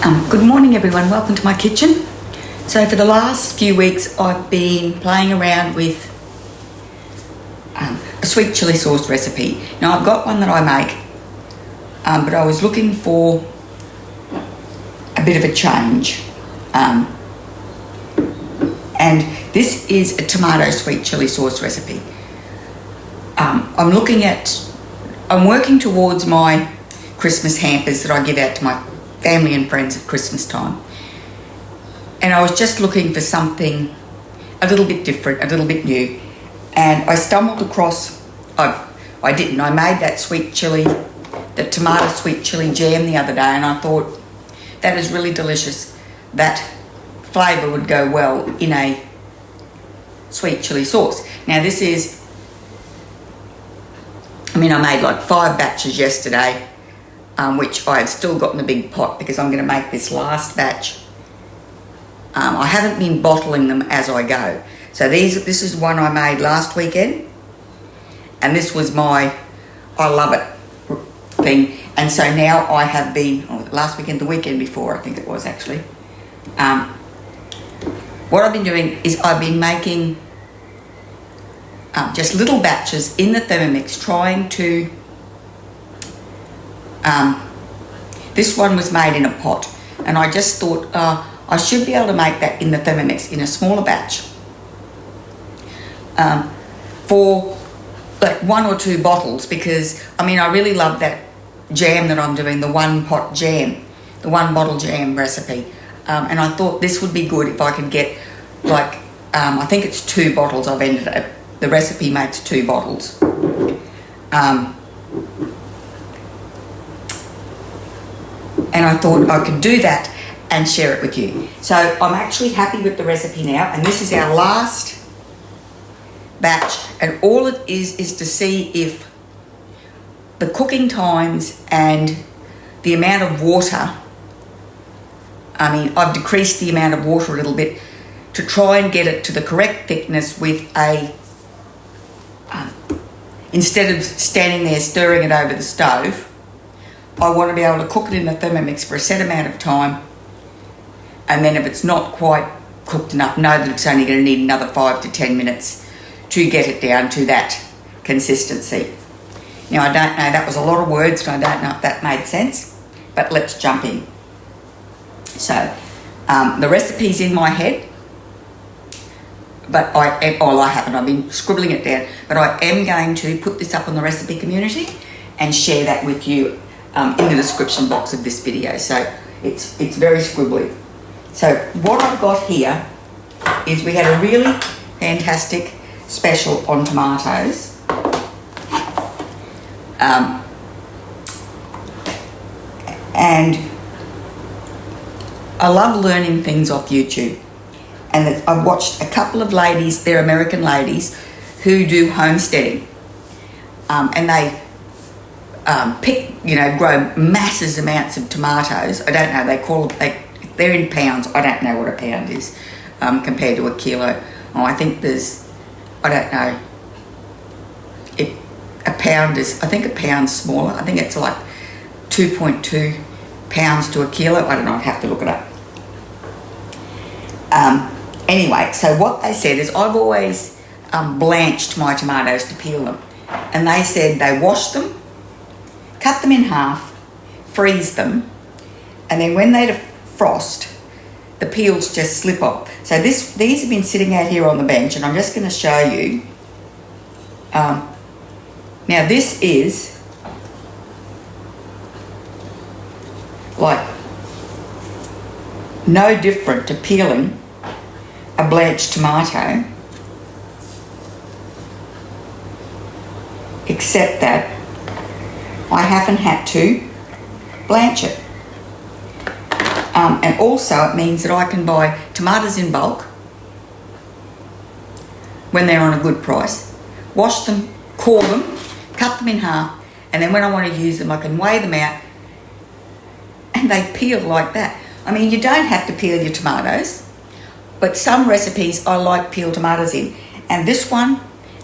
Good morning everyone, welcome to my kitchen. So for the last few weeks I've been playing around with a sweet chili sauce recipe. Now I've got one that I make, but I was looking for a bit of a change. And this is a tomato sweet chili sauce recipe. I'm working towards my Christmas hampers that I give out to my family and friends at Christmas time. And I was just looking for something a little bit different, a little bit new. And I stumbled across, I made that tomato sweet chili jam the other day, and I thought that is really delicious. That flavour would go well in a sweet chili sauce. Now I made like 5 batches yesterday, which I've still got in a big pot because I'm going to make this last batch. I haven't been bottling them as I go. So this is one I made last weekend, and this was my I love it thing. And so now I have been, last weekend, the weekend before, I think it was actually. What I've been doing is I've been making just little batches in the Thermomix, trying to, this one was made in a pot, and I just thought I should be able to make that in the Thermomix in a smaller batch for like 1 or 2 bottles, because I really love that jam that I'm doing, the one bottle jam recipe, and I thought this would be good if I could get like I think it's 2 bottles. The recipe makes 2 bottles. And I thought I could do that and share it with you. So I'm actually happy with the recipe now, and this is our last batch, and all it is to see if the cooking times and the amount of water, I've decreased the amount of water a little bit to try and get it to the correct thickness with instead of standing there stirring it over the stove. I want to be able to cook it in the Thermomix for a set amount of time, and then if it's not quite cooked enough, know that it's only going to need another 5 to 10 minutes to get it down to that consistency. Now I don't know, that was a lot of words, and I don't know if that made sense, but let's jump in. So the recipe's in my head, but I've been scribbling it down, but I am going to put this up on the recipe community and share that with you in the description box of this video. So it's very scribbly. So what I've got here is we had a really fantastic special on tomatoes. And I love learning things off YouTube. And I've watched a couple of ladies, they're American ladies, who do homesteading. And they grow massive amounts of tomatoes. I don't know, they're in pounds. I don't know what a pound is compared to a kilo. I think I don't know. A pound's smaller. I think it's like 2.2 pounds to a kilo. I don't know, I'd have to look it up. Anyway, so what they said is I've always blanched my tomatoes to peel them. And they said they wash them, cut them in half, freeze them, and then when they defrost, the peels just slip off. So these have been sitting out here on the bench, and I'm just going to show you. Now this is like no different to peeling a blanched tomato, except that I haven't had to blanch it. And also it means that I can buy tomatoes in bulk when they're on a good price, wash them, core them, cut them in half, and then when I want to use them I can weigh them out, and they peel like that. You don't have to peel your tomatoes, but some recipes I like peeled tomatoes in. And this one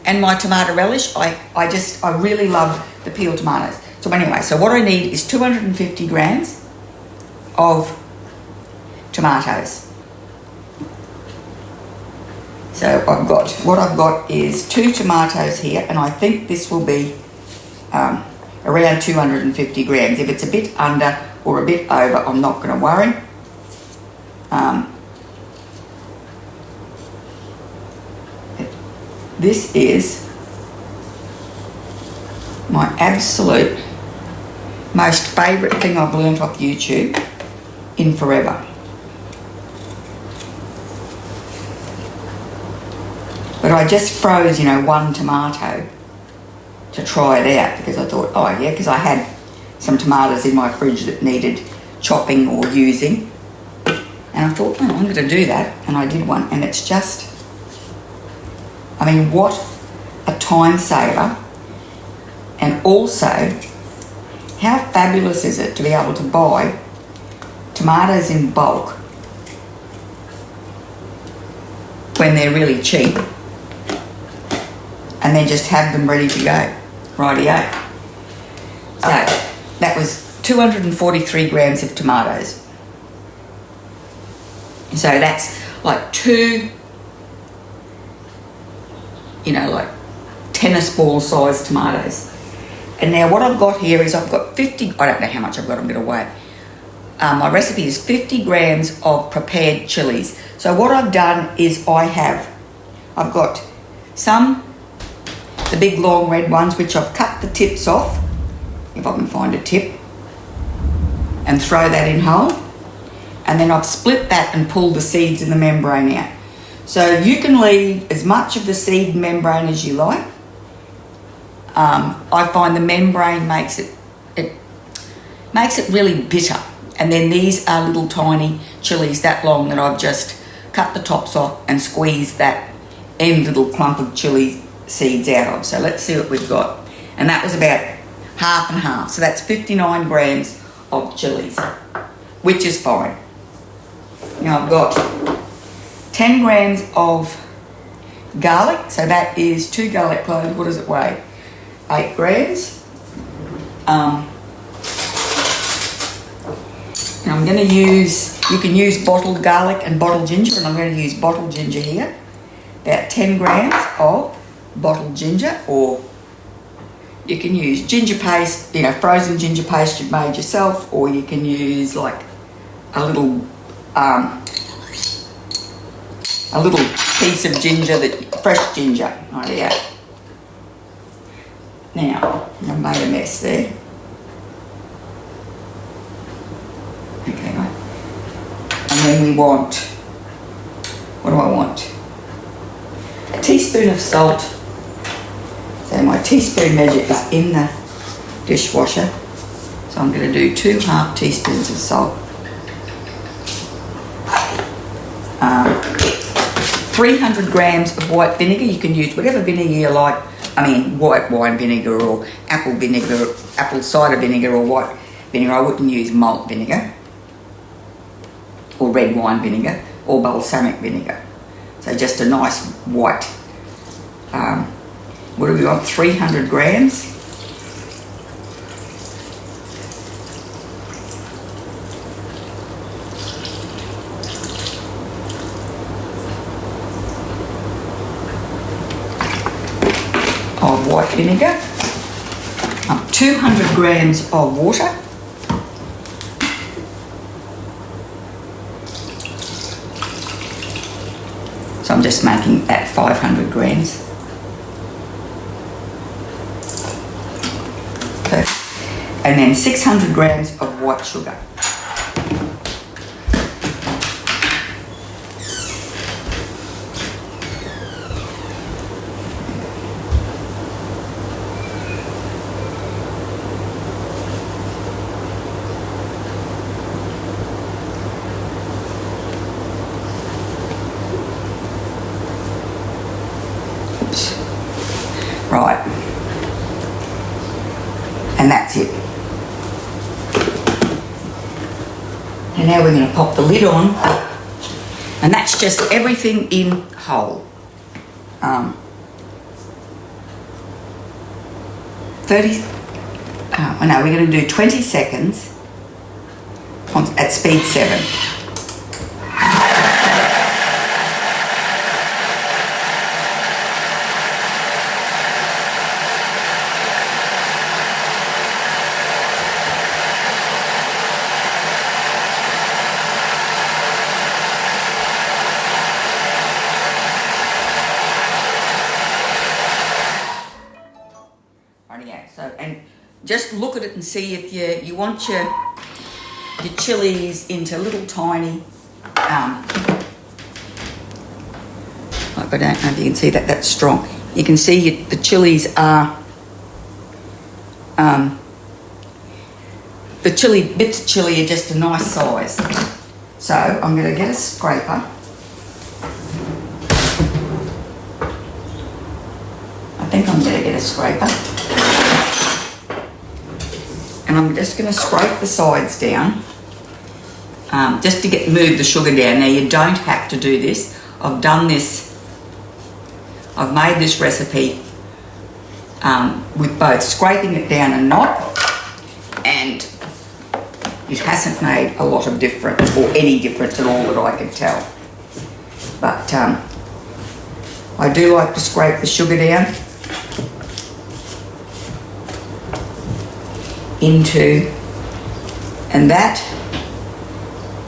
and my tomato relish, I really love the peeled tomatoes. So anyway, so what I need is 250 grams of tomatoes. So what I've got is 2 tomatoes here, and I think this will be around 250 grams. If it's a bit under or a bit over, I'm not going to worry. This is my absolute most favourite thing I've learnt off YouTube in forever. But I just froze, 1 tomato to try it out because I thought, oh yeah, because I had some tomatoes in my fridge that needed chopping or using. And I thought, oh, I'm going to do that. And I did one, and it's just, what a time saver. And also, how fabulous is it to be able to buy tomatoes in bulk when they're really cheap, and then just have them ready to go. Rightio. So that was 243 grams of tomatoes. So that's like 2, like tennis ball sized tomatoes. And now what I've got here is I've got 50, I don't know how much I've got, I'm going to weigh. My recipe is 50 grams of prepared chilies. So what I've done is I've got the big long red ones, which I've cut the tips off, if I can find a tip, and throw that in whole. And then I've split that and pulled the seeds and the membrane out. So you can leave as much of the seed membrane as you like. I find the membrane makes it really bitter. And then these are little tiny chilies that long that I've just cut the tops off and squeezed that end little clump of chili seeds out of. So let's see what we've got. And that was about half and half. So that's 59 grams of chilies, which is fine. Now I've got 10 grams of garlic. So that is 2 garlic cloves. What does it weigh? 8 grams. And I'm going to use, you can use bottled garlic and bottled ginger, and I'm going to use bottled ginger here. About 10 grams of bottled ginger, or you can use ginger paste, frozen ginger paste you've made yourself, or you can use like a little piece of ginger, fresh ginger. Oh yeah. Now, I've made a mess there. Okay, right. And then we want, what do I want? A teaspoon of salt. So my teaspoon measure is in the dishwasher. So I'm going to do 2 half teaspoons of salt. 300 grams of white vinegar. You can use whatever vinegar you like. White wine vinegar or apple vinegar, apple cider vinegar or white vinegar. I wouldn't use malt vinegar or red wine vinegar or balsamic vinegar. So just a nice white. What do we want? 300 grams. Of white vinegar. 200 grams of water. So I'm just making that 500 grams. And then 600 grams of white sugar. Right, and that's it. And now we're going to pop the lid on, and that's just everything in whole. 20 seconds at speed 7. just look at it and see if you want your chilies into little tiny, like I don't know if you can see that, that's strong. You can see the chilies are, the bits of chili are just a nice size. So I'm going to get a scraper. I think I'm going to get a scraper. And I'm just going to scrape the sides down, just to move the sugar down. Now you don't have to do this. I've done this. I've made this recipe with both scraping it down and not, and it hasn't made a lot of difference, or any difference at all that I can tell. But I do like to scrape the sugar down into, and that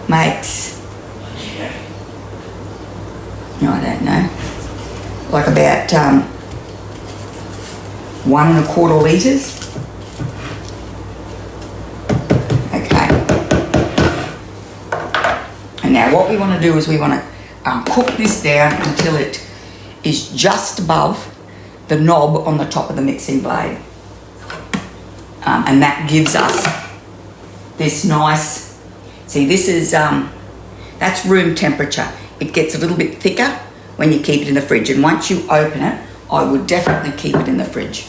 makes, I don't know, like about 1 1/4 litres. Okay. And now what we want to do is we want to cook this down until it is just above the knob on the top of the mixing blade. And that gives us this nice, see this is, that's room temperature. It gets a little bit thicker when you keep it in the fridge, and once you open it, I would definitely keep it in the fridge.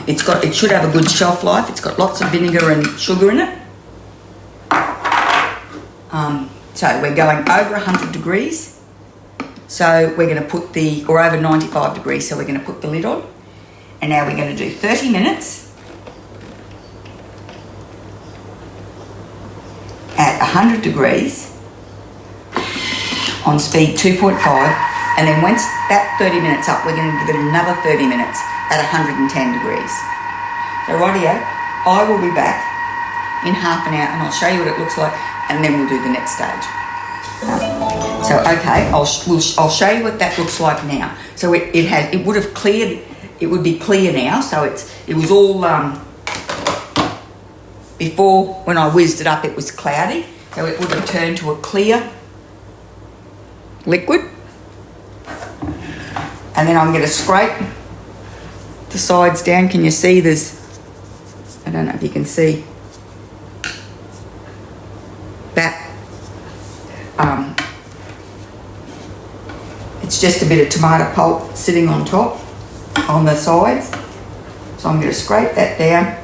It should have a good shelf life. It's got lots of vinegar and sugar in it. So we're going over 100 degrees. So we're going to put or over 95 degrees, so we're going to put the lid on. And now we're going to do 30 minutes at 100 degrees on speed 2.5, and then once that 30 minutes up, we're going to give it another 30 minutes at 110 degrees. So rightio, I will be back in half an hour and I'll show you what it looks like, and then we'll do the next stage. So okay, I'll show you what that looks like now. So it would have cleared. It would be clear now, so it was all, before when I whizzed it up it was cloudy, so it would have turned to a clear liquid. And then I'm going to scrape the sides down. Can you see I don't know if you can see that, it's just a bit of tomato pulp sitting on top, on the sides. So I'm going to scrape that down.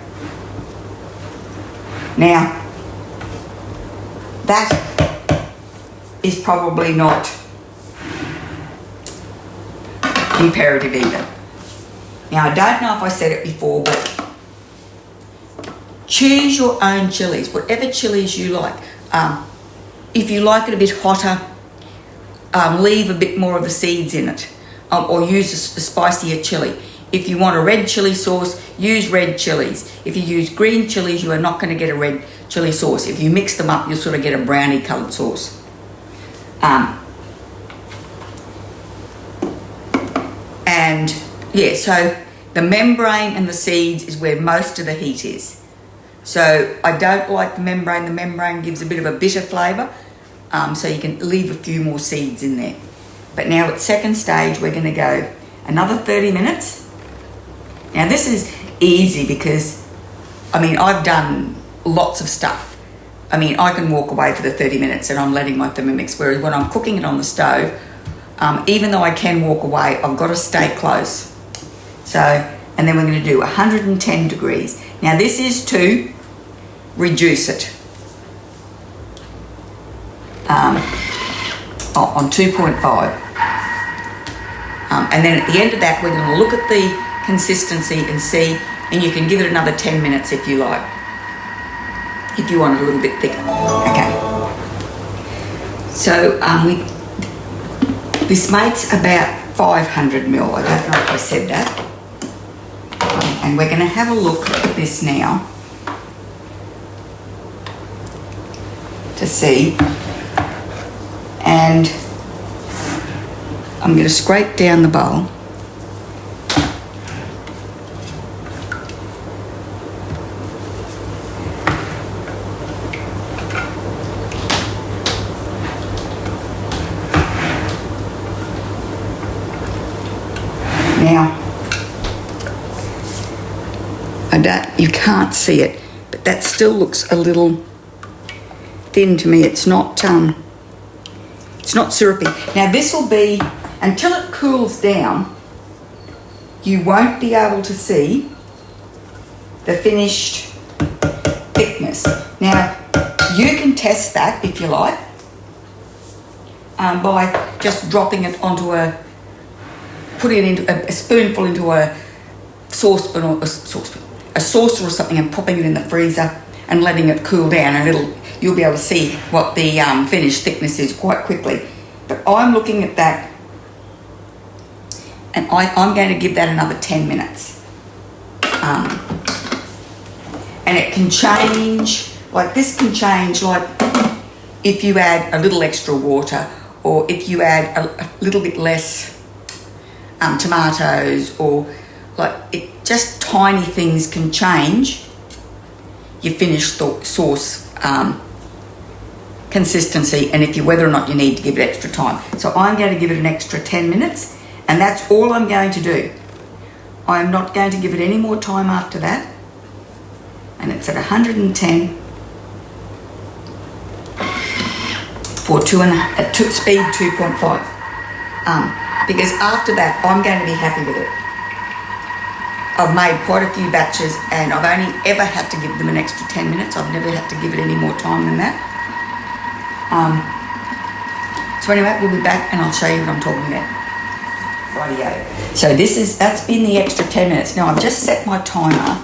Now, that is probably not imperative either. Now, I don't know if I said it before, but choose your own chilies, whatever chilies you like. If you like it a bit hotter, leave a bit more of the seeds in it. Or use a spicier chili. If you want a red chili sauce, use red chilies. If you use green chilies, you are not going to get a red chili sauce. If you mix them up, you'll sort of get a brownie coloured sauce. And yeah, so the membrane and the seeds is where most of the heat is. So I don't like the membrane. The membrane gives a bit of a bitter flavour. So you can leave a few more seeds in there. But now at second stage, we're going to go another 30 minutes. Now this is easy because, I've done lots of stuff. I can walk away for the 30 minutes and I'm letting my Thermomix, whereas when I'm cooking it on the stove, even though I can walk away, I've got to stay close. So, and then we're going to do 110 degrees. Now this is to reduce it. On 2.5. And then at the end of that, we're going to look at the consistency and see, and you can give it another 10 minutes if you like, if you want it a little bit thicker. Okay. So this makes about 500 ml. I don't know if I said that. And we're going to have a look at this now to see. And I'm going to scrape down the bowl. Now, you can't see it, but that still looks a little thin to me. It's not syrupy. Now this will be, until it cools down, you won't be able to see the finished thickness. Now, you can test that if you like by just dropping it onto putting it into a spoonful into a saucepan or a saucer or something, and popping it in the freezer and letting it cool down, and you'll be able to see what the finished thickness is quite quickly. But I'm looking at that, and I'm going to give that another 10 minutes. And it can change, like this can change, like if you add a little extra water, or if you add a little bit less tomatoes, or just tiny things can change your finished sauce consistency, and whether or not you need to give it extra time. So I'm going to give it an extra 10 minutes, and that's all I'm going to do. I'm not going to give it any more time after that. And it's at 110 for speed 2.5. Because after that, I'm going to be happy with it. I've made quite a few batches, and I've only ever had to give them an extra 10 minutes. I've never had to give it any more time than that. So anyway, we'll be back and I'll show you what I'm talking about. Rightio. So that's been the extra 10 minutes. Now I've just set my timer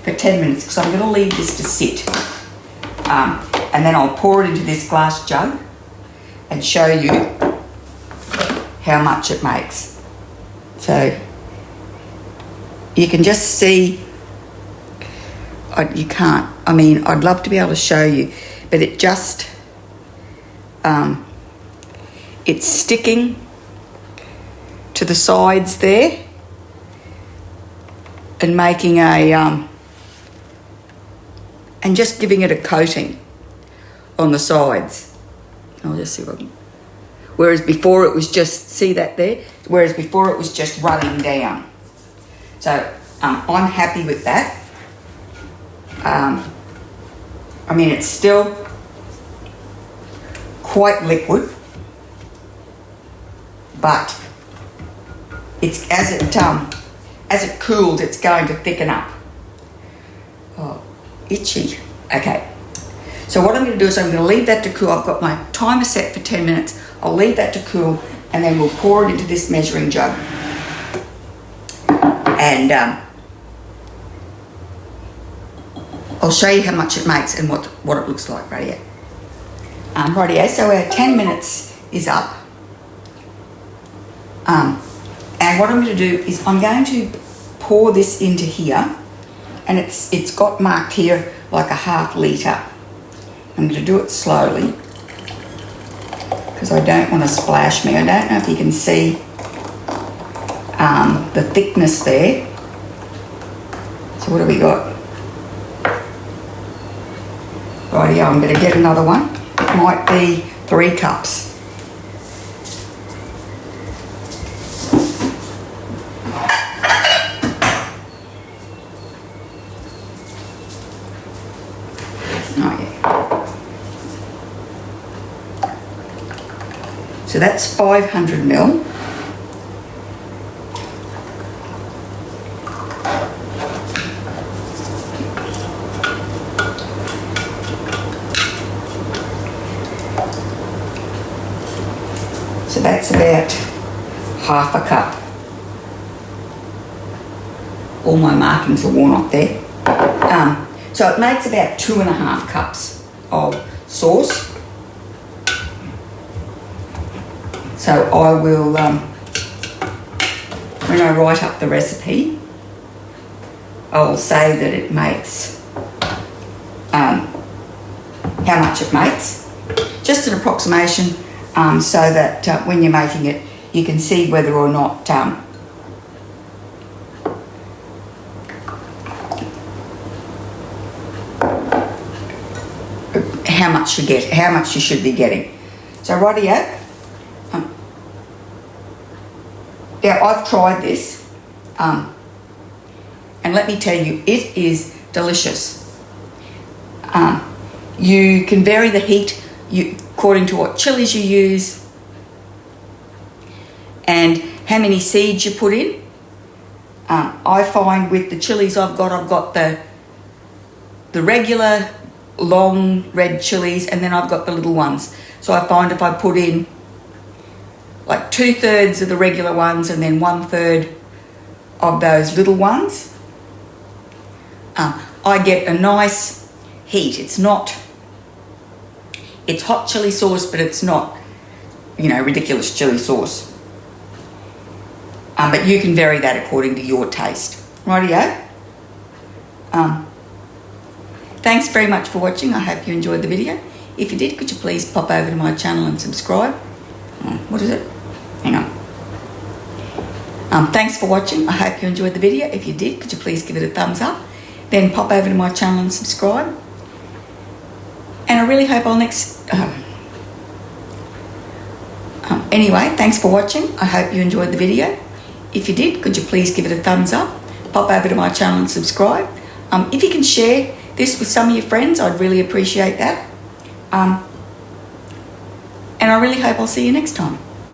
for 10 minutes because I'm going to leave this to sit. And then I'll pour it into this glass jug and show you how much it makes. So you can just see, you can't, I'd love to be able to show you, but it just, it's sticking to the sides there and making and just giving it a coating on the sides. I'll just see what I can. Whereas before it was just, see that there? Whereas before it was just running down. So I'm happy with that. It's still quite liquid, but it's as it cools, it's going to thicken up. Oh, itchy. Okay. So what I'm going to do is I'm going to leave that to cool. I've got my timer set for 10 minutes. I'll leave that to cool, and then we'll pour it into this measuring jug. And I'll show you how much it makes and what it looks like right here. Rightio, so our 10 minutes is up. And what I'm going to do is I'm going to pour this into here, and it's got marked here like a half litre. I'm going to do it slowly because I don't want to splash me. I don't know if you can see the thickness there. So what have we got? Rightio, I'm going to get another one. It might be 3 cups. So that's 500 ml. So that's about half a cup. All my markings are worn off there. So it makes about 2.5 cups of sauce. So I will, when I write up the recipe, I will say that it makes, how much it makes. Just an approximation, so that when you're making it, you can see whether or not how much you get, how much you should be getting. So rightio. Now I've tried this And let me tell you, it is delicious. You can vary the heat according to what chilies you use and how many seeds you put in. I find with the chilies I've got the regular long red chilies, and then I've got the little ones. So I find if I put in like 2/3 of the regular ones and then 1/3 of those little ones, I get a nice heat. It's hot chili sauce, but it's not, ridiculous chili sauce. But you can vary that according to your taste. Rightio. Thanks very much for watching. I hope you enjoyed the video. If you did, could you please pop over to my channel and subscribe? What is it? Hang on. Thanks for watching. I hope you enjoyed the video. If you did, could you please give it a thumbs up? Then pop over to my channel and subscribe. And I really hope I'll anyway, thanks for watching. I hope you enjoyed the video. If you did, could you please give it a thumbs up? Pop over to my channel and subscribe. If you can share this with some of your friends, I'd really appreciate that. And I really hope I'll see you next time.